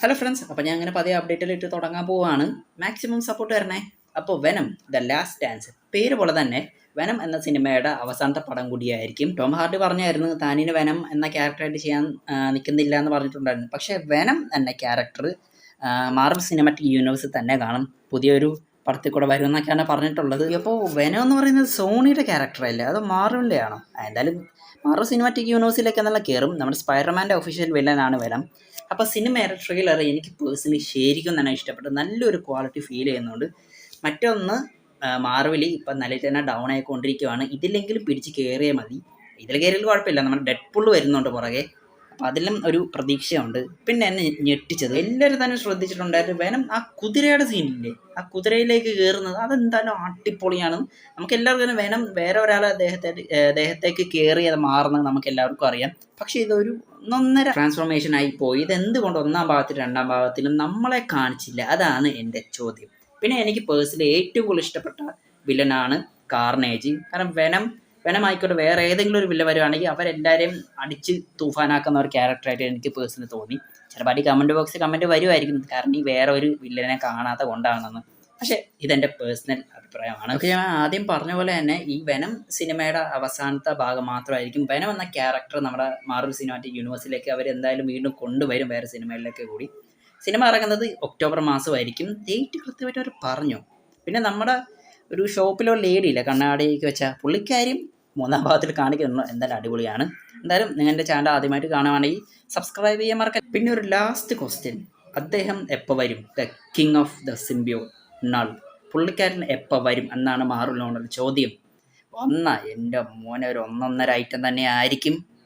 Hello friends, അപ്പോൾ ഞാൻ അങ്ങനെ പതിയെ അപ്ഡേറ്റിലിട്ട് തുടങ്ങാൻ പോവുകയാണ്. മാക്സിമം സപ്പോർട്ട് തരണേ. അപ്പോൾ വെനം ദ ലാസ്റ്റ് ഡാൻസ്, പേര് പോലെ തന്നെ വെനം എന്ന സിനിമയുടെ അവസാനത്തെ പടം കൂടിയായിരിക്കും. ടോം ഹാർഡി പറഞ്ഞായിരുന്നു താനിന് വെനം എന്ന ക്യാരക്ടറായിട്ട് ചെയ്യാൻ നിൽക്കുന്നില്ല എന്ന് പറഞ്ഞിട്ടുണ്ടായിരുന്നു. പക്ഷേ വെനം എന്ന ക്യാരക്ടർ മാർവൽ സിനിമാറ്റിക് യൂണിവേഴ്സിൽ തന്നെ കാണും, പുതിയൊരു പടത്തിൽ കൂടെ വരും എന്നൊക്കെയാണ് പറഞ്ഞിട്ടുള്ളത്. അപ്പോൾ വെനം എന്ന് പറയുന്നത് സോണിയുടെ ക്യാരക്ടറല്ലേ, അത് മാർവലിൻ്റെ ആണോ? എന്തായാലും മാർവൽ സിനിമാറ്റിക് യൂണിവേഴ്സിലേക്ക് എന്നുള്ള കയറും. നമ്മുടെ സ്പൈഡർമാൻ്റെ ഒഫീഷ്യൽ വില്ലനാണ് വെനം. അപ്പോൾ സിനിമയുടെ ട്രെയിലർ എനിക്ക് പേഴ്സണലി ശരിക്കും തന്നെ ഇഷ്ടപ്പെട്ടു. നല്ലൊരു ക്വാളിറ്റി ഫീൽ ചെയ്യുന്നുണ്ട്. മറ്റൊന്ന്, മാർവലി ഇപ്പം നല്ല തന്നെ ഡൗൺ ആയിക്കൊണ്ടിരിക്കുകയാണ്. ഇതിലെങ്കിലും പിടിച്ച് കയറിയേ മതി. ഇതിൽ കയറിയാൽ കുഴപ്പമില്ല, നമ്മുടെ ഡെഡ്പൂൾ വരുന്നുണ്ട് പുറകെ. അപ്പോൾ അതിലും ഒരു പ്രതീക്ഷയുണ്ട്. പിന്നെ എന്നെ ഞെട്ടിച്ചത്, എല്ലാവരും തന്നെ ശ്രദ്ധിച്ചിട്ടുണ്ടായിരുന്നു, വെനം ആ കുതിരയുടെ സീനില്ലേ, ആ കുതിരയിലേക്ക് കയറുന്നത് അതെന്തായാലും അടിപൊളിയാണ്. നമുക്ക് എല്ലാവർക്കും വെനം വേറെ ഒരാളെ ദേഹത്തേക്ക് കയറി അത് മാറുന്നത് നമുക്ക് എല്ലാവർക്കും അറിയാം. പക്ഷേ ഇതൊരു ഒന്നൊന്നര ട്രാൻസ്ഫോർമേഷൻ ആയി പോയി. ഇതെന്തുകൊണ്ട് ഒന്നാം ഭാഗത്തിലും രണ്ടാം ഭാഗത്തിലും നമ്മളെ കാണിച്ചില്ല? അതാണ് എൻ്റെ ചോദ്യം. പിന്നെ എനിക്ക് പേഴ്സണലി ഏറ്റവും കൂടുതൽ ഇഷ്ടപ്പെട്ട വില്ലനാണ് കാർണേജ്. കാരണം വെനമായിക്കോട്ടെ, വേറെ ഏതെങ്കിലും ഒരു വില്ല വരുവാണെങ്കിൽ അവരെല്ലാവരെയും അടിച്ച് തൂഫാനാക്കുന്ന ഒരു ക്യാരക്ടറായിട്ട് എനിക്ക് പേഴ്സണലി തോന്നി. ചിലപ്പോൾ ഈ കമൻറ്റ് ബോക്സിൽ കമൻറ്റ് വരുമായിരിക്കും, കാരണം ഈ വേറെ ഒരു വില്ലനെ കാണാത്ത കൊണ്ടാണെന്ന്. പക്ഷേ ഇതെൻ്റെ പേഴ്സണൽ അഭിപ്രായമാണ്. ഓക്കെ, ഞാൻ ആദ്യം പറഞ്ഞ പോലെ തന്നെ ഈ വെനം സിനിമയുടെ അവസാനത്തെ ഭാഗം മാത്രമായിരിക്കും. വെനം എന്ന ക്യാരക്ടർ നമ്മുടെ മാർവൽ സിനിമാറ്റിക് യൂണിവേഴ്സിലേക്ക് അവർ എന്തായാലും വീണ്ടും കൊണ്ടുവരും, വേറെ സിനിമകളിലേക്ക് കൂടി. സിനിമ ഇറങ്ങുന്നത് ഒക്ടോബർ മാസമായിരിക്കും. ഡേറ്റ് കൃത്യമായിട്ട് അവർ പറഞ്ഞു. പിന്നെ നമ്മുടെ ഒരു ഷോപ്പിലോ ലേഡി ഇല്ല, കണ്ണാടിക്ക് വെച്ച പുള്ളിക്കാരും മൂന്നാം ഭാഗത്തിൽ കാണിക്കുന്നുണ്ടോ, എന്തായാലും അടിപൊളിയാണ്. എന്തായാലും നിങ്ങളുടെ ചാനൽ ആദ്യമായിട്ട് കാണുവാണെങ്കിൽ സബ്സ്ക്രൈബ് ചെയ്യാൻ മറക്കാം. പിന്നെ ഒരു ലാസ്റ്റ് ക്വസ്റ്റ്യൻ, അദ്ദേഹം എപ്പോൾ വരും? The king of the symbio null, പുള്ളിക്കാരൻ എപ്പോൾ വരും എന്നാണ് മാറുലോണുള്ള ചോദ്യം. എൻ്റെ മോനെ ഒരു ഒന്നൊന്നര ഐറ്റം തന്നെ ആയിരിക്കും.